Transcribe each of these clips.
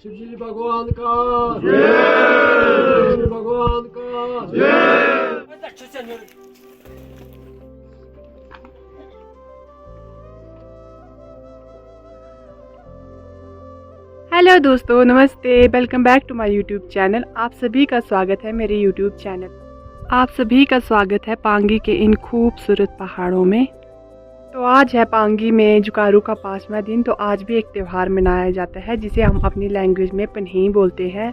शिवजी भगवान का जय, भगवान का जय। हेलो दोस्तों, नमस्ते। Welcome back to my YouTube channel. आप सभी का स्वागत है मेरे यूट्यूब चैनल। आप सभी का स्वागत है पांगी के इन खूबसूरत पहाड़ों में। तो आज है पांगी में जुकारू का 5वां दिन। तो आज भी एक त्यौहार मनाया जाता है जिसे हम अपनी लैंग्वेज में पन्ही बोलते हैं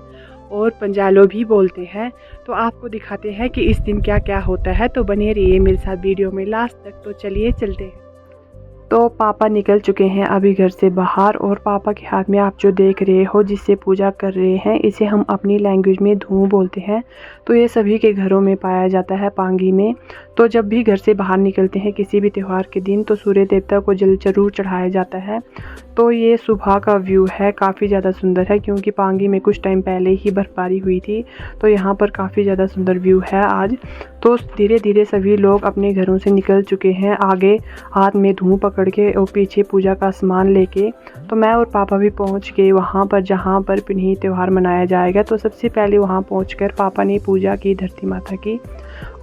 और पंजालो भी बोलते हैं। तो आपको दिखाते हैं कि इस दिन क्या क्या होता है। तो बने रहिए मेरे साथ वीडियो में लास्ट तक। तो चलिए चलते हैं। तो पापा निकल चुके हैं अभी घर से बाहर, और पापा के हाथ में आप जो देख रहे हो जिससे पूजा कर रहे हैं, इसे हम अपनी लैंग्वेज में धूम बोलते हैं। तो ये सभी के घरों में पाया जाता है पांगी में। तो जब भी घर से बाहर निकलते हैं किसी भी त्यौहार के दिन, तो सूर्य देवता को जल जरूर चढ़ाया जाता है। तो ये सुबह का व्यू है, काफ़ी ज़्यादा सुंदर है क्योंकि पांगी में कुछ टाइम पहले ही बर्फबारी हुई थी। तो यहाँ पर काफ़ी ज़्यादा सुंदर व्यू है आज। तो धीरे धीरे सभी लोग अपने घरों से निकल चुके हैं, आगे हाथ में धूम पकड़ के और पीछे पूजा का सामान लेके। तो मैं और पापा भी पहुँच गए वहाँ पर जहाँ पर पिन्ही त्यौहार मनाया जाएगा। तो सबसे पहले वहाँ पहुँचकर पापा ने पूजा की धरती माता की,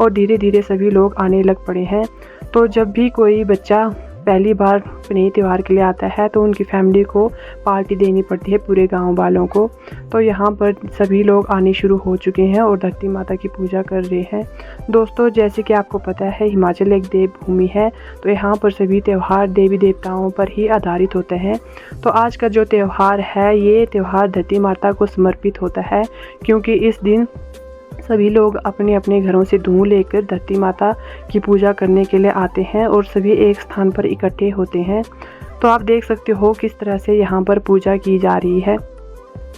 और धीरे धीरे सभी लोग आने लग पड़े हैं। तो जब भी कोई बच्चा पहली बार पिन्ही त्यौहार के लिए आता है तो उनकी फैमिली को पार्टी देनी पड़ती है, पूरे गांव वालों को। तो यहाँ पर सभी लोग आने शुरू हो चुके हैं और धरती माता की पूजा कर रहे हैं। दोस्तों, जैसे कि आपको पता है हिमाचल एक देव भूमि है, तो यहाँ पर सभी त्यौहार देवी देवताओं पर ही आधारित होते हैं। तो आज का जो त्यौहार है, ये त्यौहार धरती माता को समर्पित होता है क्योंकि इस दिन सभी लोग अपने अपने घरों से धूम लेकर धरती माता की पूजा करने के लिए आते हैं और सभी एक स्थान पर इकट्ठे होते हैं। तो आप देख सकते हो किस तरह से यहाँ पर पूजा की जा रही है।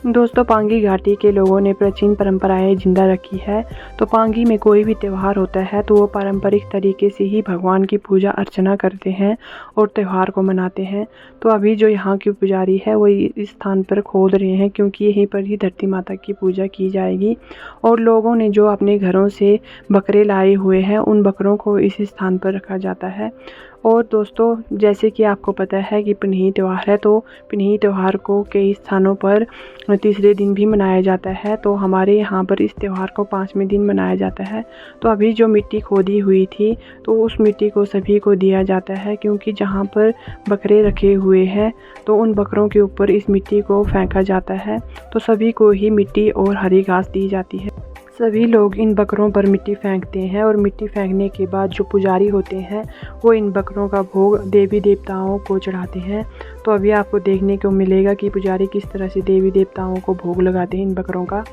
दोस्तों, पांगी घाटी के लोगों ने प्राचीन परंपराएं जिंदा रखी है। तो पांगी में कोई भी त्यौहार होता है तो वो पारंपरिक तरीके से ही भगवान की पूजा अर्चना करते हैं और त्यौहार को मनाते हैं। तो अभी जो यहाँ की पुजारी है वो इस स्थान पर खोद रहे हैं क्योंकि यहीं पर ही धरती माता की पूजा की जाएगी। और लोगों ने जो अपने घरों से बकरे लाए हुए हैं उन बकरों को इसी स्थान पर रखा जाता है। और दोस्तों, जैसे कि आपको पता है कि पिन्ही त्यौहार है, तो पिन्ही त्यौहार को कई स्थानों पर तीसरे दिन भी मनाया जाता है। तो हमारे यहाँ पर इस त्यौहार को 5वें दिन मनाया जाता है। तो अभी जो मिट्टी खोदी हुई थी तो उस मिट्टी को सभी को दिया जाता है क्योंकि जहाँ पर बकरे रखे हुए हैं तो उन बकरों के ऊपर इस मिट्टी को फेंका जाता है। तो सभी को ही मिट्टी और हरी घास दी जाती है। सभी लोग इन बकरों पर मिट्टी फेंकते हैं और मिट्टी फेंकने के बाद जो पुजारी होते हैं वो इन बकरों का भोग देवी देवताओं को चढ़ाते हैं। तो अभी आपको देखने को मिलेगा कि पुजारी किस तरह से देवी देवताओं को भोग लगाते हैं इन बकरों का।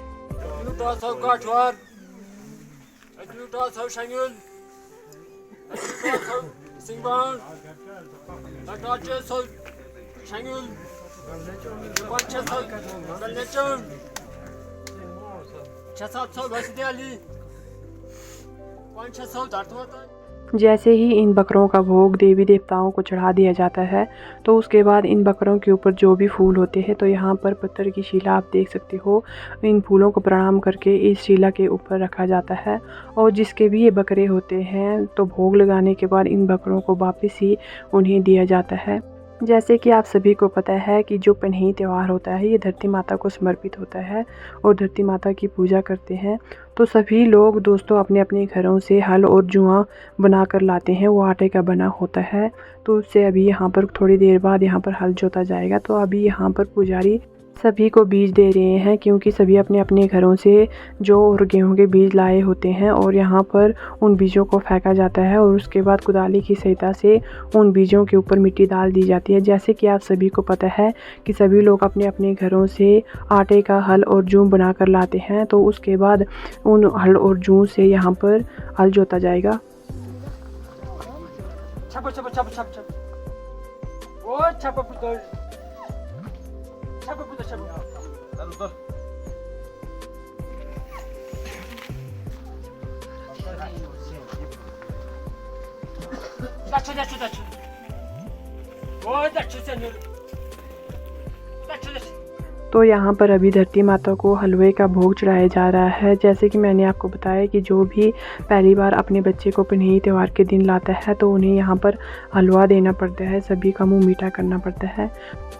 जैसे ही इन बकरों का भोग देवी देवताओं को चढ़ा दिया जाता है तो उसके बाद इन बकरों के ऊपर जो भी फूल होते हैं, तो यहाँ पर पत्थर की शिला आप देख सकते हो, इन फूलों को प्रणाम करके इस शिला के ऊपर रखा जाता है। और जिसके भी ये बकरे होते हैं तो भोग लगाने के बाद इन बकरों को वापस ही उन्हें दिया जाता है। जैसे कि आप सभी को पता है कि जो पिन्ही त्यौहार होता है ये धरती माता को समर्पित होता है और धरती माता की पूजा करते हैं। तो सभी लोग दोस्तों अपने अपने घरों से हल और जुआ बना कर लाते हैं, वो आटे का बना होता है। तो उससे अभी यहाँ पर थोड़ी देर बाद यहाँ पर हल जोता जाएगा। तो अभी यहाँ पर पुजारी सभी को बीज दे रहे हैं क्योंकि सभी अपने अपने घरों से जौ और गेहूं के बीज लाए होते हैं और यहाँ पर उन बीजों को फेंका जाता है और उसके बाद कुदाली की सहायता से उन बीजों के ऊपर मिट्टी डाल दी जाती है। जैसे कि आप सभी को पता है कि सभी लोग अपने अपने घरों से आटे का हल और जूं बना कर लाते हैं। तो उसके बाद उन हल और जूं से यहाँ पर हल जोता जाएगा। तो यहाँ पर अभी धरती माता को हलवे का भोग चढ़ाया जा रहा है। जैसे कि मैंने आपको बताया कि जो भी पहली बार अपने बच्चे को पनही त्यौहार के दिन लाता है तो उन्हें यहाँ पर हलवा देना पड़ता है, सभी का मुंह मीठा करना पड़ता है।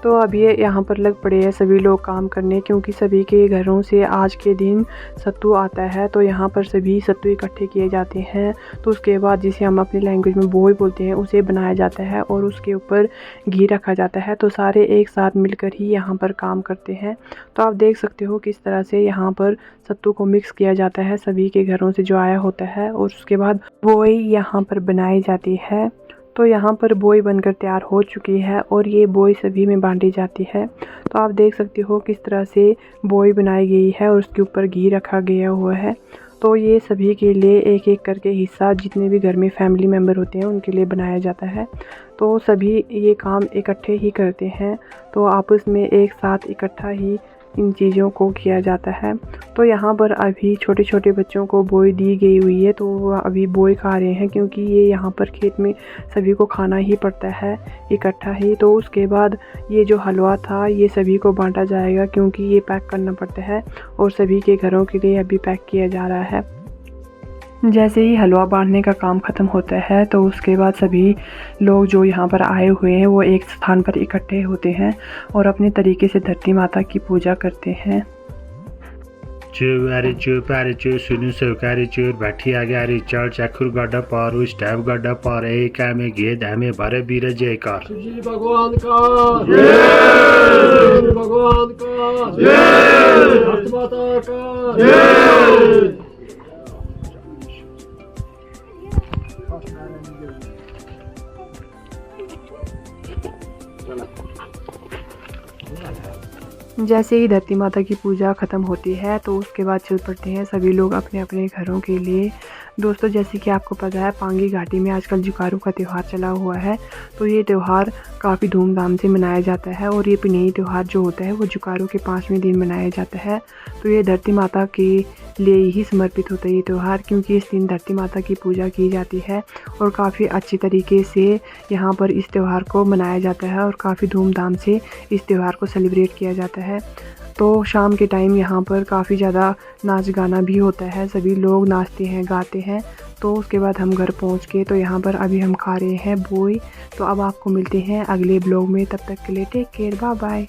तो अभी यहाँ पर लग पड़े हैं सभी लोग काम करने, क्योंकि सभी के घरों से आज के दिन सत्तू आता है। तो यहाँ पर सभी सत्तू इकट्ठे किए जाते हैं। तो उसके बाद जिसे हम अपनी लैंग्वेज में बोई बोलते हैं उसे बनाया जाता है और उसके ऊपर घी रखा जाता है। तो सारे एक साथ मिलकर ही यहाँ पर काम करते हैं। तो आप देख सकते हो किस तरह से यहाँ पर सत्तू को मिक्स किया जाता है सभी के घरों से जो आया होता है, और उसके बाद बोई यहाँ पर बनाई जाती है। तो यहाँ पर बोई बनकर तैयार हो चुकी है और ये बोई सभी में बांटी जाती है। तो आप देख सकते हो किस तरह से बोई बनाई गई है और उसके ऊपर घी रखा गया हुआ है। तो ये सभी के लिए एक एक करके हिस्सा जितने भी घर में फैमिली मेम्बर होते हैं उनके लिए बनाया जाता है। तो सभी ये काम इकट्ठे ही करते हैं। तो आपस में एक साथ इकट्ठा ही इन चीज़ों को किया जाता है। तो यहाँ पर अभी छोटे छोटे बच्चों को बोई दी गई हुई है, तो वो अभी बोई खा रहे हैं, क्योंकि ये यहाँ पर खेत में सभी को खाना ही पड़ता है इकट्ठा ही। तो उसके बाद ये जो हलवा था ये सभी को बांटा जाएगा, क्योंकि ये पैक करना पड़ता है और सभी के घरों के लिए अभी पैक किया जा रहा है। जैसे ही हलवा बांटने का काम ख़त्म होता है तो उसके बाद सभी लोग जो यहाँ पर आए हुए हैं वो एक स्थान पर इकट्ठे होते हैं और अपने तरीके से धरती माता की पूजा करते हैं। चुवारी चुपारी चु सुनु सौकारी चुर भाटी आगारी चढ चाखुर गड्ड पर स्ट्याप गड्ड पर कामे घे धामे भरे बिर जय कर। श्री भगवान का जय, श्री भगवान का जय, धरती माता का जय। जैसे ही धरती माता की पूजा ख़त्म होती है तो उसके बाद चल पड़ते हैं सभी लोग अपने अपने घरों के लिए। दोस्तों, जैसे कि आपको पता है पांगी घाटी में आजकल जुकारू का त्यौहार चला हुआ है। तो ये त्यौहार काफ़ी धूमधाम से मनाया जाता है और ये पनही त्यौहार जो होता है वो जुकारू के 5वें दिन मनाया जाता है। तो ये धरती माता के लिए ही समर्पित होता है ये त्यौहार, क्योंकि इस दिन धरती माता की पूजा की जाती है और काफ़ी अच्छी तरीके से यहाँ पर इस त्यौहार को मनाया जाता है और काफ़ी धूमधाम से इस त्यौहार को सेलिब्रेट किया जाता है। तो शाम के टाइम यहाँ पर काफ़ी ज़्यादा नाच गाना भी होता है, सभी लोग नाचते हैं गाते हैं। तो उसके बाद हम घर पहुँच के तो यहाँ पर अभी हम खा रहे हैं बोई। तो अब आपको मिलते हैं अगले ब्लॉग में, तब तक के लिए टेक केयर, बाय बाय।